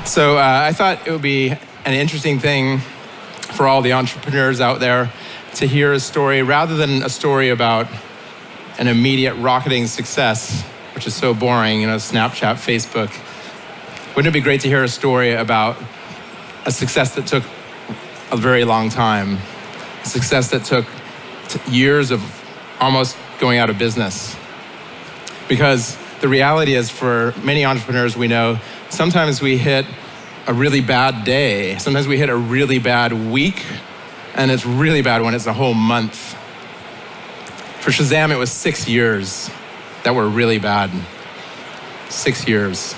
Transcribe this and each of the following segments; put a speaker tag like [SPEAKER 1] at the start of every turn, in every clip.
[SPEAKER 1] So I thought it would be an interesting thing for all the entrepreneurs out there to hear a story, rather than a story about an immediate rocketing success, which is so boring, Snapchat, Facebook. Wouldn't it be great to hear a story about a success that took a very long time, a success that took years of almost going out of business? Because the reality is, for many entrepreneurs we know, sometimes we hit a really bad day, sometimes we hit a really bad week, and it's really bad when it's a whole month. For Shazam, it was 6 years that were really bad. 6 years.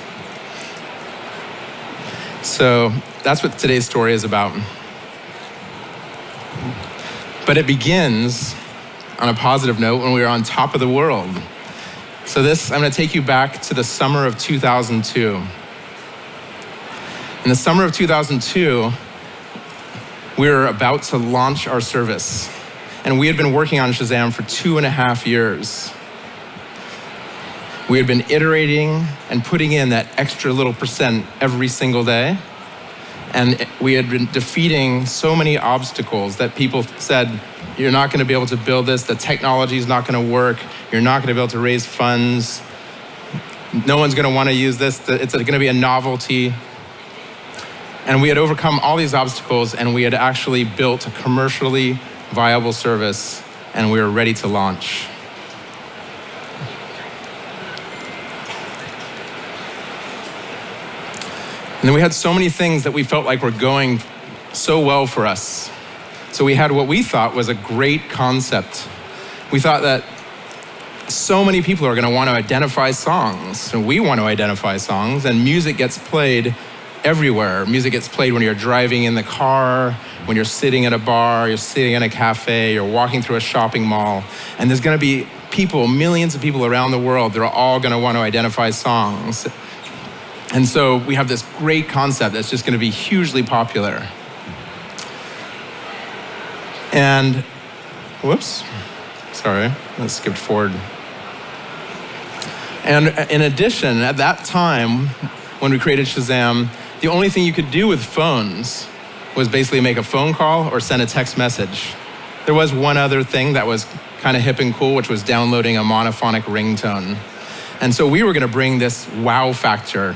[SPEAKER 1] So that's what today's story is about. But it begins on a positive note when we were on top of the world. So I'm going to take you back to the summer of 2002. In the summer of 2002, we were about to launch our service. And we had been working on Shazam for 2.5 years. We had been iterating and putting in that extra little percent every single day. And we had been defeating so many obstacles that people said, you're not going to be able to build this, the technology is not going to work, you're not going to be able to raise funds, no one's going to want to use this, it's going to be a novelty. And we had overcome all these obstacles, and we had actually built a commercially viable service, and we were ready to launch. And then we had so many things that we felt like were going so well for us. So we had what we thought was a great concept. We thought that so many people are going to want to identify songs, and we want to identify songs, and music gets played everywhere. Music gets played when you're driving in the car, when you're sitting at a bar, you're sitting in a cafe, you're walking through a shopping mall, and there's going to be people, millions of people around the world, they're all going to want to identify songs. And so we have this great concept that's just going to be hugely popular. And, whoops, sorry, I skipped forward. And in addition, at that time, when we created Shazam, the only thing you could do with phones was basically make a phone call or send a text message. There was one other thing that was kind of hip and cool, which was downloading a monophonic ringtone. And so we were going to bring this wow factor.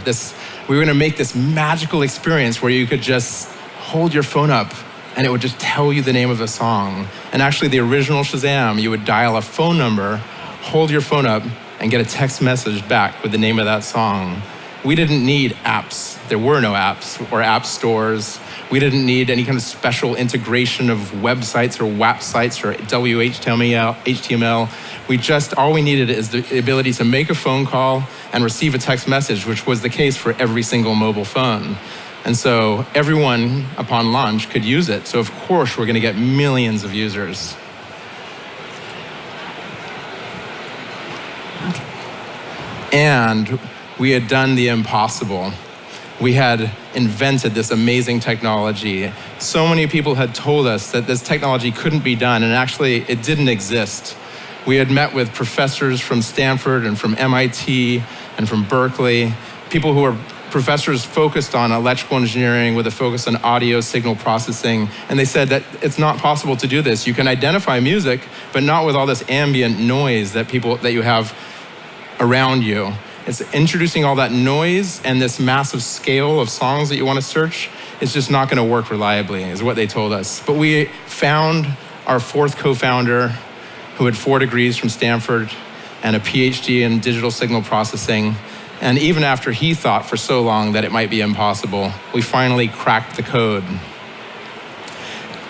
[SPEAKER 1] We were going to make this magical experience where you could just hold your phone up and it would just tell you the name of a song. And actually, the original Shazam, you would dial a phone number, hold your phone up, and get a text message back with the name of that song. We didn't need apps. There were no apps or app stores. We didn't need any kind of special integration of websites or WAP sites or HTML. All we needed is the ability to make a phone call and receive a text message, which was the case for every single mobile phone. And so everyone upon launch could use it. So of course, we're going to get millions of users. And we had done the impossible. We had invented this amazing technology. So many people had told us that this technology couldn't be done, and actually it didn't exist. We had met with professors from Stanford and from MIT and from Berkeley, people who were professors focused on electrical engineering with a focus on audio signal processing, and they said that it's not possible to do this. You can identify music, but not with all this ambient noise that you have around you. It's introducing all that noise and this massive scale of songs that you want to search is just not going to work reliably, is what they told us. But we found our fourth co-founder who had 4 degrees from Stanford and a PhD in digital signal processing. And even after he thought for so long that it might be impossible, we finally cracked the code.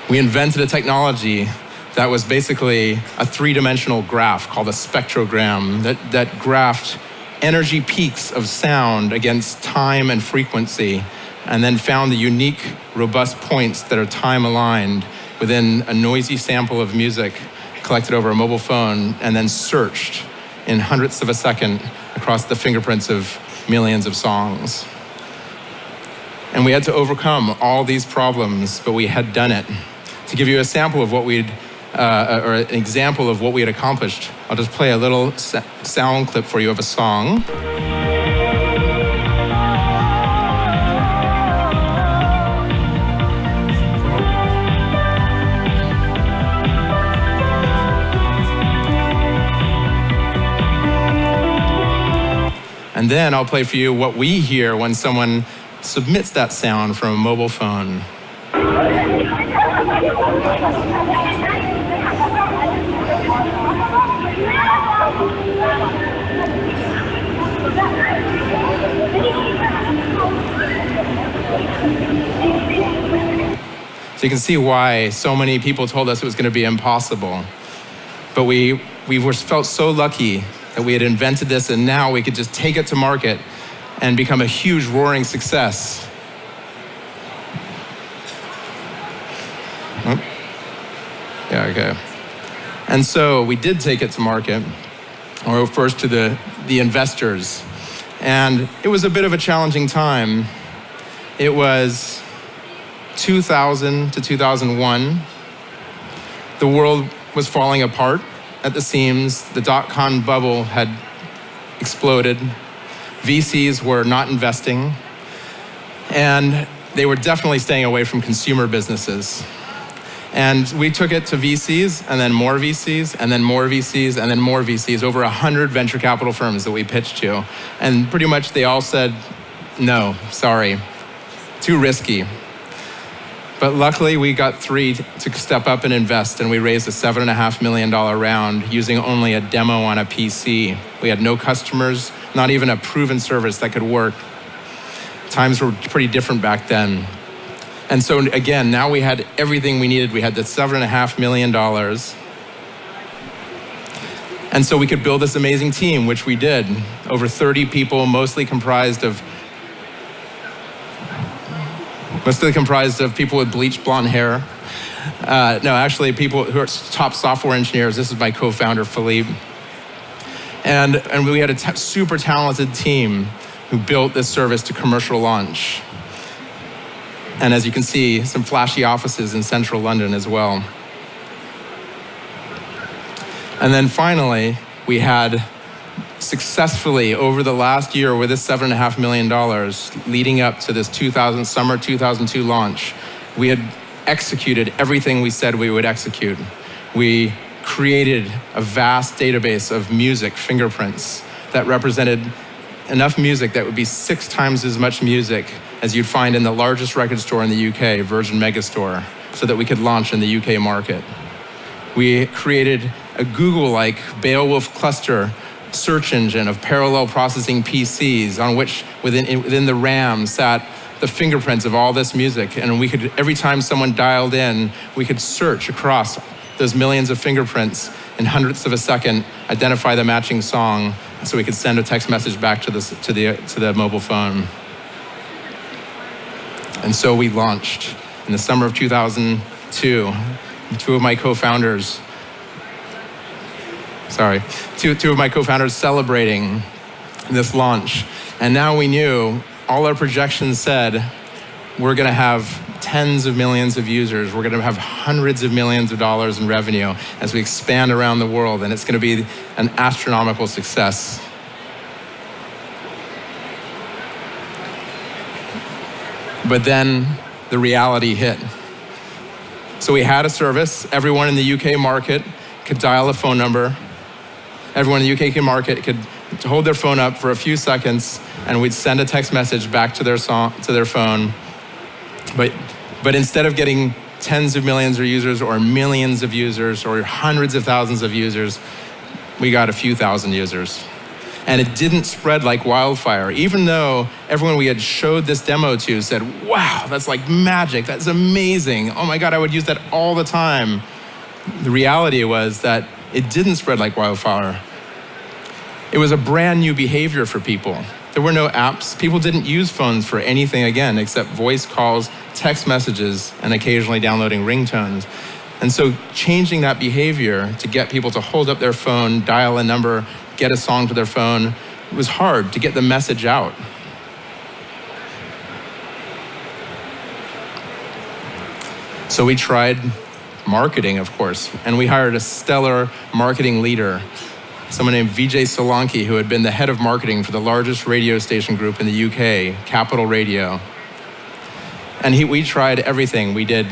[SPEAKER 1] We invented a technology that was basically a 3-dimensional graph called a spectrogram that graphed energy peaks of sound against time and frequency, and then found the unique, robust points that are time-aligned within a noisy sample of music collected over a mobile phone, and then searched in hundredths of a second across the fingerprints of millions of songs. And we had to overcome all these problems, but we had done it. To give you a sample of what or an example of what we had accomplished, I'll just play a little sound clip for you of a song. And then I'll play for you what we hear when someone submits that sound from a mobile phone. So you can see why so many people told us it was going to be impossible. But we felt so lucky that we had invented this, and now we could just take it to market and become a huge roaring success. Oh. Yeah, okay. And so we did take it to market, or first to the investors. And it was a bit of a challenging time. It was 2000 to 2001. The world was falling apart at the seams. The dot-com bubble had exploded. VCs were not investing. And they were definitely staying away from consumer businesses. And we took it to VCs, and then more VCs, and then more VCs, and then more VCs, over 100 venture capital firms that we pitched to. And pretty much they all said, no, sorry, too risky. But luckily, we got 3 to step up and invest, and we raised a $7.5 million round using only a demo on a PC. We had no customers, not even a proven service that could work. Times were pretty different back then. And so again, now we had everything we needed. We had the $7.5 million. And so we could build this amazing team, which we did. Over 30 people, mostly comprised of people with bleached blonde hair. No, actually people who are top software engineers. This is my co-founder, Philippe. And we had a super talented team who built this service to commercial launch. And as you can see, some flashy offices in central London as well. And then finally, we had successfully, over the last year with this $7.5 million, leading up to this summer 2002 launch, we had executed everything we said we would execute. We created a vast database of music fingerprints that represented enough music that would be 6 times as much music as you'd find in the largest record store in the UK, Virgin Megastore, so that we could launch in the UK market. We created a Google-like Beowulf cluster search engine of parallel processing PCs on which within the RAM sat the fingerprints of all this music. And we could, every time someone dialed in, we could search across those millions of fingerprints in hundredths of a second, identify the matching song, so we could send a text message back to the mobile phone. And so we launched in the summer of 2002. Two of my co-founders celebrating this launch. And now we knew, all our projections said, we're gonna have tens of millions of users. We're gonna have hundreds of millions of dollars in revenue as we expand around the world, and it's gonna be an astronomical success. But then the reality hit. So we had a service. Everyone in the UK market could dial a phone number. Everyone in the UK market could hold their phone up for a few seconds, and we'd send a text message back to their phone. But instead of getting tens of millions of users or millions of users or hundreds of thousands of users, we got a few thousand users. And it didn't spread like wildfire, even though everyone we had showed this demo to said, wow, that's like magic, that's amazing. Oh my God, I would use that all the time. The reality was that it didn't spread like wildfire. It was a brand new behavior for people. There were no apps. People didn't use phones for anything again, except voice calls, text messages, and occasionally downloading ringtones. And so changing that behavior to get people to hold up their phone, dial a number, get a song to their phone, it was hard to get the message out. So we tried marketing, of course, and we hired a stellar marketing leader, someone named Vijay Solanki, who had been the head of marketing for the largest radio station group in the UK, Capital Radio. And we tried everything. We did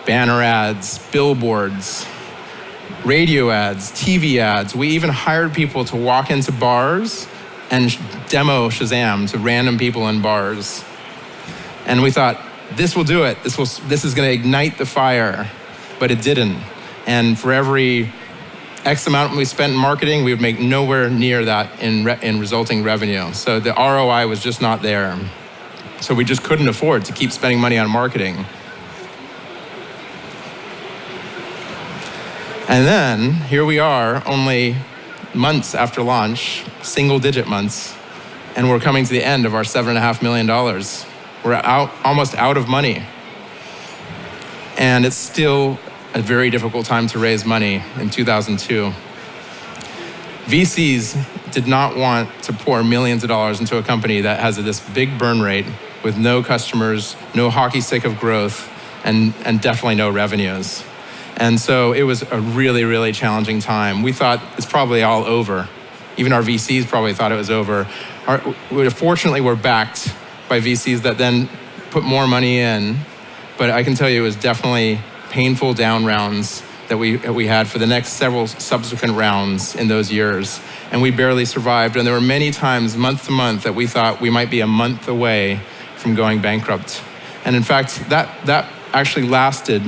[SPEAKER 1] banner ads, billboards, radio ads, TV ads. We even hired people to walk into bars and demo Shazam to random people in bars. And we thought, this will do it. This is going to ignite the fire. But it didn't. And for every X amount we spent in marketing, we would make nowhere near that in resulting revenue. So the ROI was just not there. So we just couldn't afford to keep spending money on marketing. And then here we are, only months after launch, single-digit months, and we're coming to the end of our $7.5 million. We're almost out of money. And it's still a very difficult time to raise money in 2002. VCs did not want to pour millions of dollars into a company that has this big burn rate with no customers, no hockey stick of growth, and definitely no revenues. And so it was a really, really challenging time. We thought it's probably all over. Even our VCs probably thought it was over. Fortunately, we're backed by VCs that then put more money in. But I can tell you it was definitely painful down rounds that we had for the next several subsequent rounds in those years. And we barely survived. And there were many times, month to month, that we thought we might be a month away from going bankrupt. And in fact, that actually lasted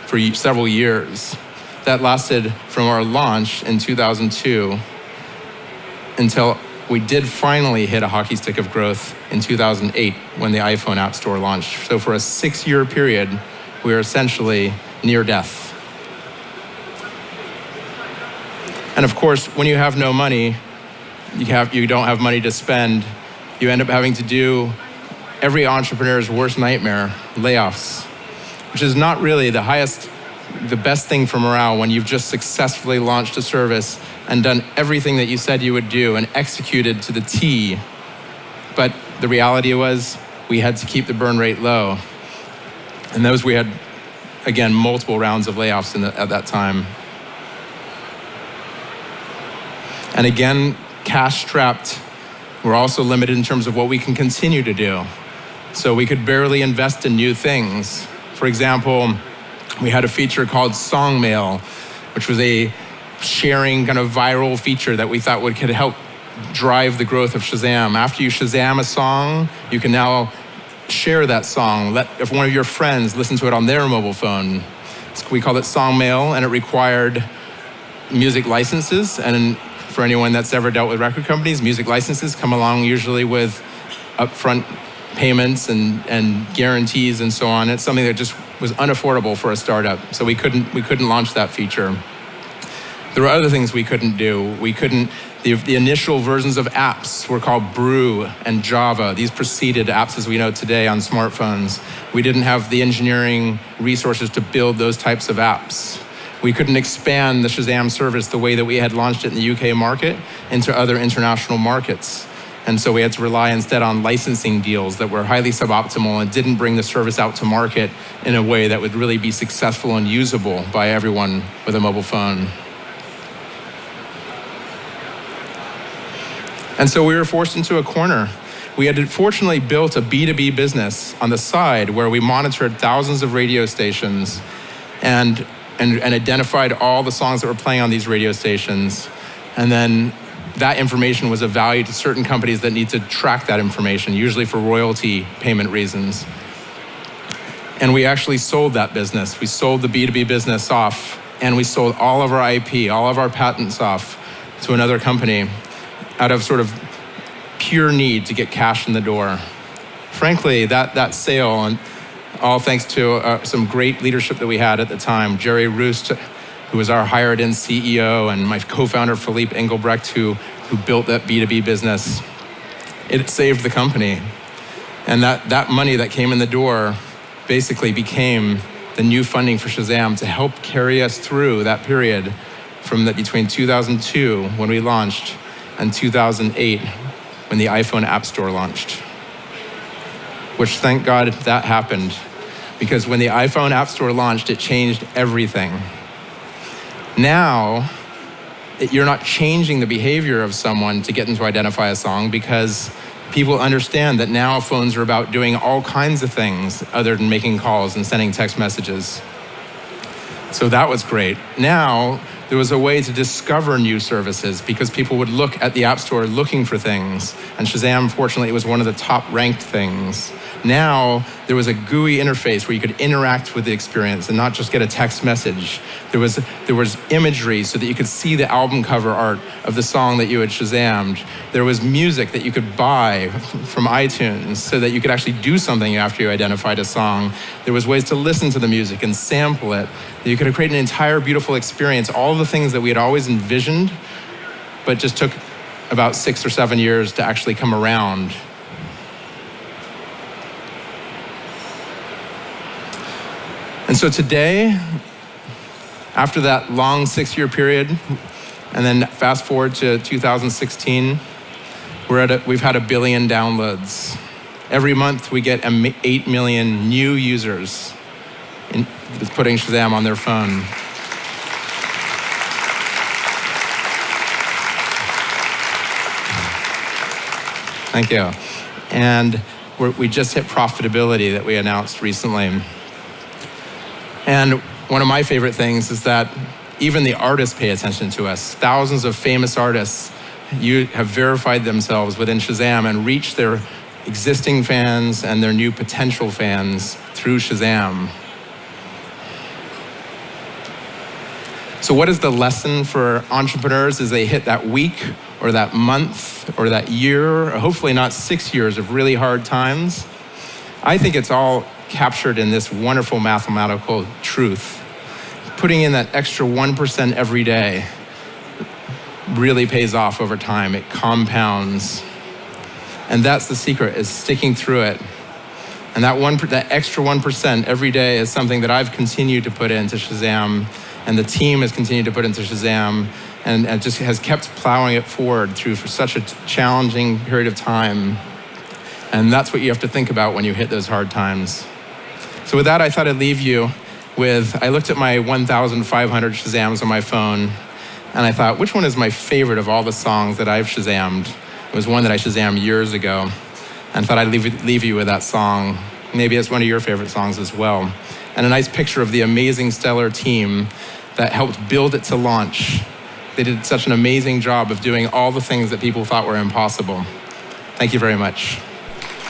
[SPEAKER 1] for several years. That lasted from our launch in 2002 until we did finally hit a hockey stick of growth in 2008 when the iPhone App Store launched. So for a 6-year period, we were essentially near death. And of course, when you have no money, you don't have money to spend, you end up having to do every entrepreneur's worst nightmare, layoffs, which is not really the best thing for morale when you've just successfully launched a service and done everything that you said you would do and executed to the T. But the reality was we had to keep the burn rate low. And we had, again, multiple rounds of layoffs at that time. And again, cash strapped. We're also limited in terms of what we can continue to do. So we could barely invest in new things. For example, we had a feature called Song Mail, which was a sharing kind of viral feature that we thought could help drive the growth of Shazam. After you Shazam a song, you can now share that song. If one of your friends listen to it on their mobile phone. We called it Song Mail, and it required music licenses. And for anyone that's ever dealt with record companies, music licenses come along usually with upfront payments and guarantees and so on. It's something that just was unaffordable for a startup. So we couldn't launch that feature. There were other things we couldn't do. The initial versions of apps were called Brew and Java. These preceded apps as we know today on smartphones. We didn't have the engineering resources to build those types of apps. We couldn't expand the Shazam service the way that we had launched it in the UK market into other international markets. And so we had to rely instead on licensing deals that were highly suboptimal and didn't bring the service out to market in a way that would really be successful and usable by everyone with a mobile phone. And so we were forced into a corner. We had fortunately built a B2B business on the side where we monitored thousands of radio stations and identified all the songs that were playing on these radio stations. And then that information was of value to certain companies that need to track that information, usually for royalty payment reasons. And we actually sold that business. We sold the B2B business off, and we sold all of our IP, all of our patents off to another company out of sort of pure need to get cash in the door. Frankly, that sale, and all thanks to some great leadership that we had at the time, Jerry Roost, who was our hired-in CEO, and my co-founder, Philippe Engelbrecht, who built that B2B business. It saved the company. And that money that came in the door basically became the new funding for Shazam to help carry us through that period between 2002, when we launched, and 2008, when the iPhone App Store launched. Which, thank God, that happened. Because when the iPhone App Store launched, it changed everything. Now, you're not changing the behavior of someone to get them to identify a song, because people understand that now phones are about doing all kinds of things other than making calls and sending text messages. So that was great. Now, There was a way to discover new services because people would look at the App Store looking for things. And Shazam, fortunately, was one of the top ranked things. Now, there was a GUI interface where you could interact with the experience and not just get a text message. There was imagery so that you could see the album cover art of the song that you had Shazammed. There was music that you could buy from iTunes so that you could actually do something after you identified a song. There was ways to listen to the music and sample it. You could create an entire beautiful experience, all the things that we had always envisioned, but just took about 6 or 7 years to actually come around. And so today, after that long 6-year period, and then fast forward to 2016, we've had 1 billion downloads. Every month we get 8 million new users putting Shazam on their phone. Thank you. And we just hit profitability that we announced recently. And one of my favorite things is that even the artists pay attention to us. Thousands of famous artists have verified themselves within Shazam and reached their existing fans and their new potential fans through Shazam. So what is the lesson for entrepreneurs as they hit that week or that month or that year, or hopefully not 6 years of really hard times? I think it's all captured in this wonderful mathematical truth. Putting in that extra 1% every day really pays off over time. It compounds. And that's the secret, is sticking through it. And that extra 1% every day is something that I've continued to put into Shazam, and the team has continued to put into Shazam, and just has kept plowing it forward through for such a challenging period of time. And that's what you have to think about when you hit those hard times. So with that, I thought I'd leave you with, I looked at my 1,500 Shazams on my phone, and I thought, which one is my favorite of all the songs that I've Shazammed? It was one that I Shazammed years ago, and thought I'd leave you with that song. Maybe it's one of your favorite songs as well. And a nice picture of the amazing, stellar team that helped build it to launch. They did such an amazing job of doing all the things that people thought were impossible. Thank you very much.